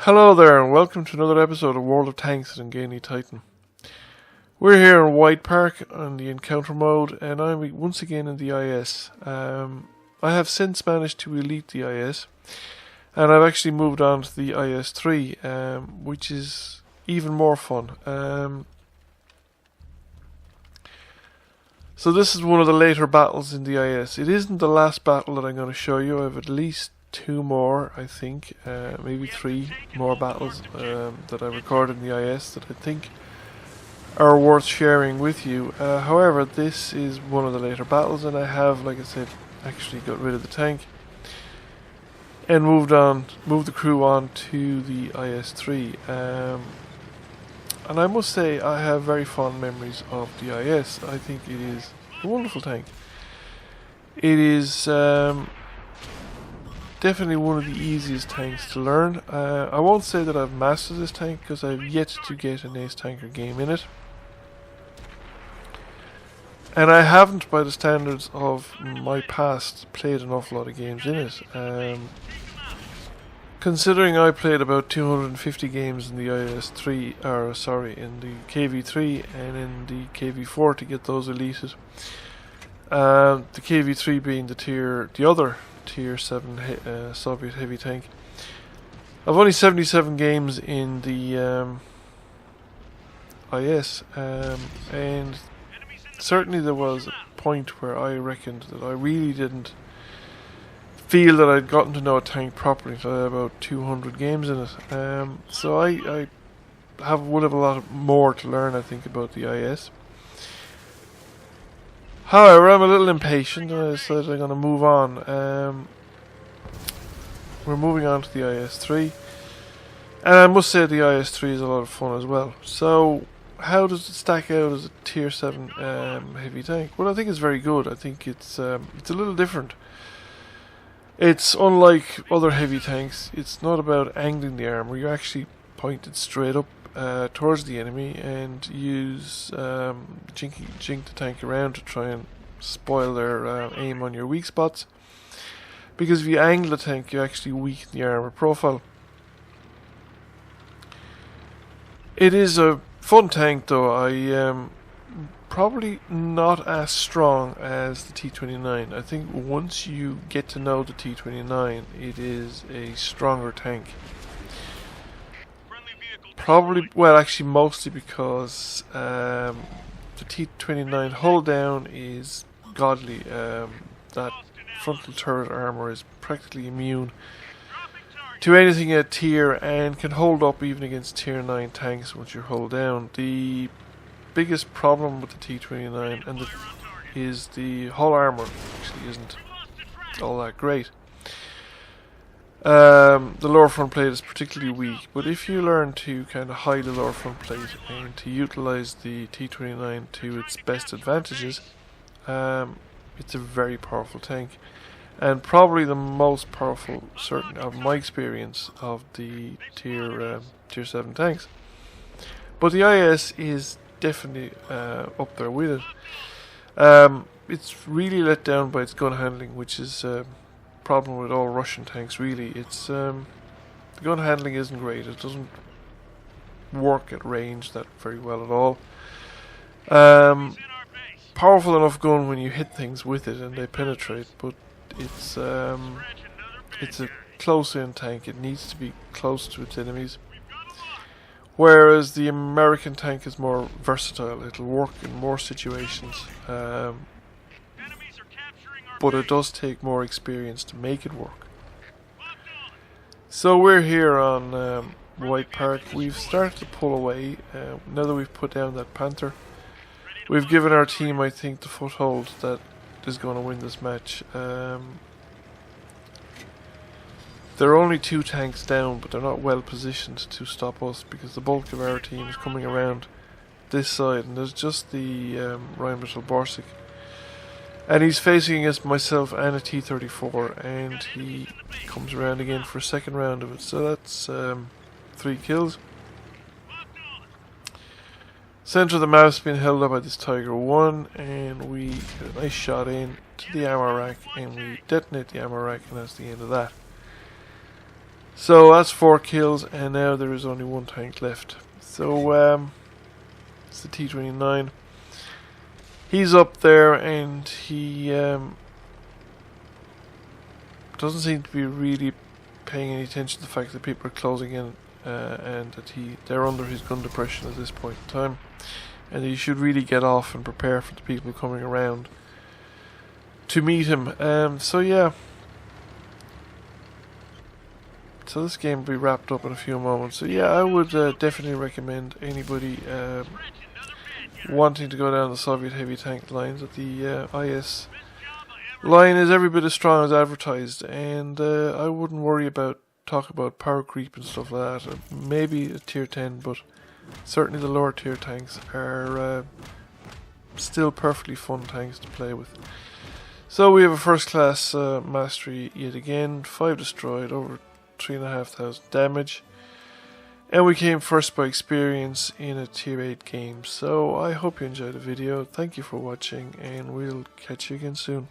Hello there and welcome to another episode of World of Tanks and Ungainly Titan. We're here in Widepark on the Encounter mode and I'm once again in the IS. I have since managed to elite the IS and I've actually moved on to the IS-3, which is even more fun. So this is one of the later battles in the IS. It isn't the last battle that I'm going to show you. I have at least two more, I think, maybe three more battles that I recorded in the IS that I think are worth sharing with you. However, this is one of the later battles and I have, like I said, actually got rid of the tank and moved the crew on to the IS-3. And I must say I have very fond memories of the IS. I think it is a wonderful tank. It is definitely one of the easiest tanks to learn. I won't say that I've mastered this tank because I've yet to get an ace tanker game in it. And I haven't, by the standards of my past, played an awful lot of games in it. Considering I played about 250 games in the IS-3, in the KV-3 and in the KV-4 to get those deleted. The KV-3 being the other Tier 7 Soviet heavy tank. I've only 77 games in the IS, and certainly there was a point where I reckoned that I really didn't feel that I'd gotten to know a tank properly until I had about 200 games in it. So I would have a lot more to learn, I think, about the IS. However, I'm a little impatient and I decided I'm going to move on. We're moving on to the IS-3. And I must say the IS-3 is a lot of fun as well. So, how does it stack out as a Tier 7 heavy tank? Well, I think it's very good. I think it's a little different. It's unlike other heavy tanks. It's not about angling the armor. You actually point it straight up towards the enemy and use jink the tank around to try and spoil their aim on your weak spots. Because if you angle the tank, you actually weaken the armor profile. It is a fun tank though. I probably not as strong as the T-29. I think once you get to know the T-29, it is a stronger tank. Probably, well, actually mostly because the T-29 hull down is godly. That frontal turret armor is practically immune to anything at tier and can hold up even against tier 9 tanks once you're hull down. The biggest problem with the T-29 is the hull armor actually isn't all that great. The lower front plate is particularly weak, but if you learn to kind of hide the lower front plate and to utilize the T-29 to its best advantages, it's a very powerful tank, and probably the most powerful, certainly of my experience, of the tier 7 tanks. But the IS is definitely up there with it. It's really let down by its gun handling, which is problem with all Russian tanks really. It's the gun handling isn't great. It doesn't work at range that very well at all. Powerful enough gun when you hit things with it and they penetrate, but it's a close-in tank. It needs to be close to its enemies. Whereas the American tank is more versatile. It'll work in more situations. But it does take more experience to make it work. So we're here on Widepark. We've started to pull away now that we've put down that Panther. We've given our team, I think, the foothold that is going to win this match. There are only two tanks down, but they're not well positioned to stop us because the bulk of our team is coming around this side, and there's just the Rheinmetall Borsig. And he's facing against myself and a T-34, and he comes around again for a second round of it. So that's 3 kills. Centre of the map's been held up by this Tiger 1, and we get a nice shot in to the ammo rack, and we detonate the ammo rack, and that's the end of that. So that's 4 kills, and now there is only 1 tank left. So it's the T-29. He's up there, and he doesn't seem to be really paying any attention to the fact that people are closing in, and that they're under his gun depression at this point in time, and he should really get off and prepare for the people coming around to meet him. So yeah. So this game will be wrapped up in a few moments. So yeah, I would definitely recommend anybody wanting to go down the Soviet heavy tank lines that the IS line is every bit as strong as advertised, and I wouldn't worry about talk about power creep and stuff like that. Maybe a tier 10, but certainly the lower tier tanks are still perfectly fun tanks to play with. So we have a first class mastery yet again, 5 destroyed, over 3,500 damage, and we came first by experience in a tier 8 game. So I hope you enjoyed the video. Thank you for watching, and we'll catch you again soon.